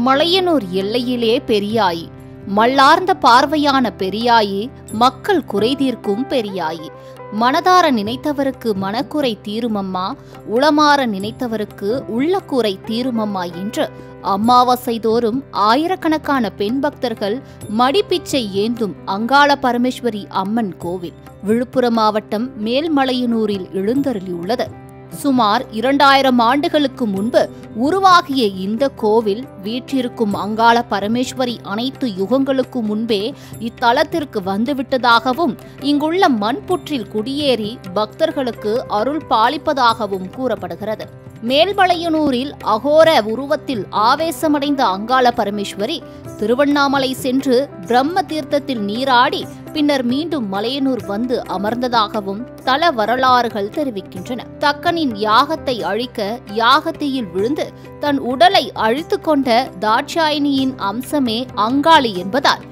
மலையனூர் எல்லையிலே பெரியாயி, மல்லார்ந்த பார்வையான பெரியாயி, மக்கள் குறை தீர்க்கும் பெரியாயி. மனதார நினைத்தவருக்கு மனக்குறை தீருமம்மா, உளமாற நினைத்தவருக்கு உள்ளக்குறை தீருமம்மா என்று அமாவாசை தோறும் ஆயிரக்கணக்கான பெண் பக்தர்கள் மடிப்பிச்சை ஏந்தும் அங்காள பரமேஸ்வரி அம்மன் கோவில் விழுப்புரம் மாவட்டம் மேல்மலையனூரில் எழுந்தருளியுள்ளது. சுமார் 2000 ஆண்டுகளுக்கு முன்பு உருவாகிய இந்த கோவில் வீற்றிருக்கும் அங்காள பரமேஸ்வரி அனைத்து யுகங்களுக்கு முன்பே இத்தலத்திற்கு வந்துவிட்டதாகவும் இங்குள்ள மண்புற்றில் குடியேறி பக்தர்களுக்கு அருள் பாலிப்பதாகவும் கூறப்படுகிறது. மேல்மலையனூரில் அகோர உருவத்தில் ஆவேசமடைந்த அங்காள பரமேஸ்வரி திருவண்ணாமலை சென்று பிரம்ம தீர்த்தத்தில் நீராடி பின்னர் மீண்டும் மலையனூர் வந்து அமர்ந்ததாகவும் தல வரலாறுகள் தெரிவிக்கின்றன. தக்கனின் யாகத்தை அழிக்க யாகத்தீயில் விழுந்து தன் உடலை அழித்து கொண்ட தாட்சாயினியின் அம்சமே அங்காளி என்பதால்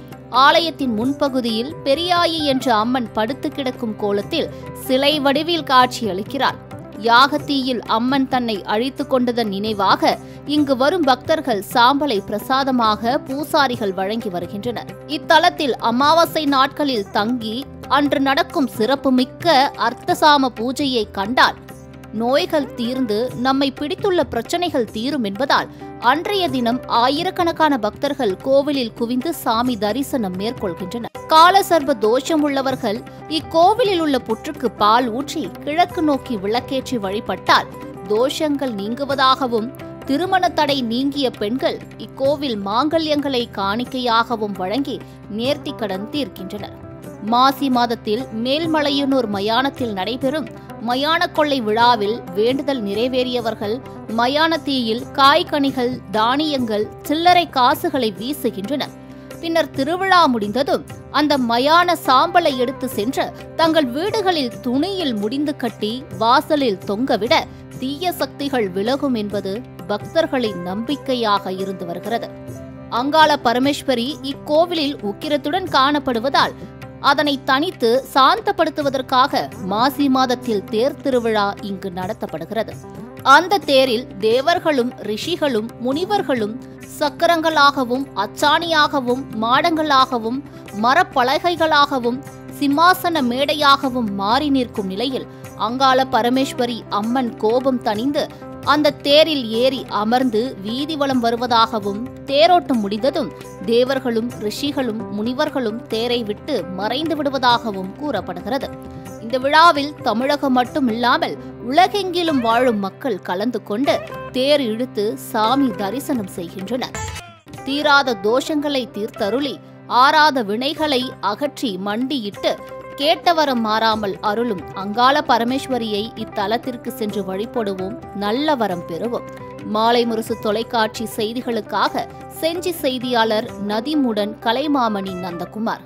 ஆலயத்தின் முன்பகுதியில் பெரியாயி என்ற அம்மன் படுத்து கிடக்கும் கோலத்தில் சிலை வடிவில் காட்சியளிக்கிறாள். யாகத்தீயில் அம்மன் தன்னை அழித்து கொண்டதன் நினைவாக இங்கு வரும் பக்தர்கள் சாம்பலை பிரசாதமாக பூசாரிகள் வழங்கி வருகின்றனர். இத்தலத்தில் அமாவாசை நாட்களில் தங்கி அன்று நடக்கும் சிறப்புமிக்க அர்த்தசாம பூஜையை கண்டால் நோய்கள் தீர்ந்து நம்மை பிடித்துள்ள பிரச்சனைகள் தீரும் என்பதால் அன்றைய தினம் ஆயிரக்கணக்கான பக்தர்கள் கோவிலில் குவிந்து சாமி தரிசனம் மேற்கொள்கின்றனர். காலசர்ப தோஷம் உள்ளவர்கள் இக்கோவிலில் உள்ள புற்றுக்கு பால் ஊற்றி கிழக்கு நோக்கி விளக்கேற்றி வழிபட்டால் தோஷங்கள் நீங்குவதாகவும், திருமண தடை நீங்கிய பெண்கள் இக்கோவில் மாங்கல்யங்களை காணிக்கையாகவும் வழங்கி நேர்த்தி கடன் தீர்க்கின்றனர். மாசி மாதத்தில் மேல்மலையனூர் மயானத்தில் நடைபெறும் மயான கொள்ளை விழாவில் வேண்டுதல் நிறைவேறியவர்கள் மயான தீயில் காய்கனிகள், தானியங்கள், சில்லறை காசுகளை வீசுகின்றனர். பின்னர் திருவிழா முடிந்ததும் அந்த மயான சாம்பலை எடுத்து சென்று தங்கள் வீடுகளில் துணியில் முடிந்து கட்டி வாசலில் தொங்கவிட தீய சக்திகள் விலகும் என்பது பக்தர்களின் நம்பிக்கையாக இருந்து வருகிறது. அங்காள பரமேஸ்வரி இக்கோவிலில் உக்கிரத்துடன் காணப்படுவதால் அதனை தனித்து சாந்தப்படுத்துவதற்காக மாசி மாதத்தில் தேர் திருவிழா இங்கு நடத்தப்படுகிறது. அந்த தேரில் தேவர்களும் ரிஷிகளும் முனிவர்களும் சக்கரங்களாகவும் அச்சாணியாகவும் மாடங்களாகவும் மரப்பலகைகளாகவும் சிம்மாசன மேடையாகவும் மாறி நிற்கும் நிலையில் அங்காள பரமேஸ்வரி அம்மன் கோபம் தணிந்து அந்த தேரில் ஏறி அமர்ந்து வீதி வலம் வருவதாகவும், தேரோட்டம் முடிந்ததும் தேவர்களும் ரிஷிகளும் முனிவர்களும் தேரை விட்டு மறைந்து விடுவதாகவும் கூறப்படுகிறது. இந்த விழாவில் தமிழகம் மட்டுமில்லாமல் உலகெங்கிலும் வாழும் மக்கள் கலந்து கொண்டு தேர் இழுத்து சாமி தரிசனம் செய்கின்றனர். தீராத தோஷங்களை தீர்த்தருளி ஆறாத வினைகளை அகற்றி மண்டியிட்டு கேட்டவரம் மாறாமல் அருளும் அங்காள பரமேஸ்வரியை இத்தலத்திற்கு சென்று வழிபடுவோம், நல்ல வரம் பெறுவோம். மாலை முரசு தொலைக்காட்சி செய்திகளுக்காக செஞ்சி செய்தியாளர் நதிமுடன் கலைமாமணி நந்தகுமார்.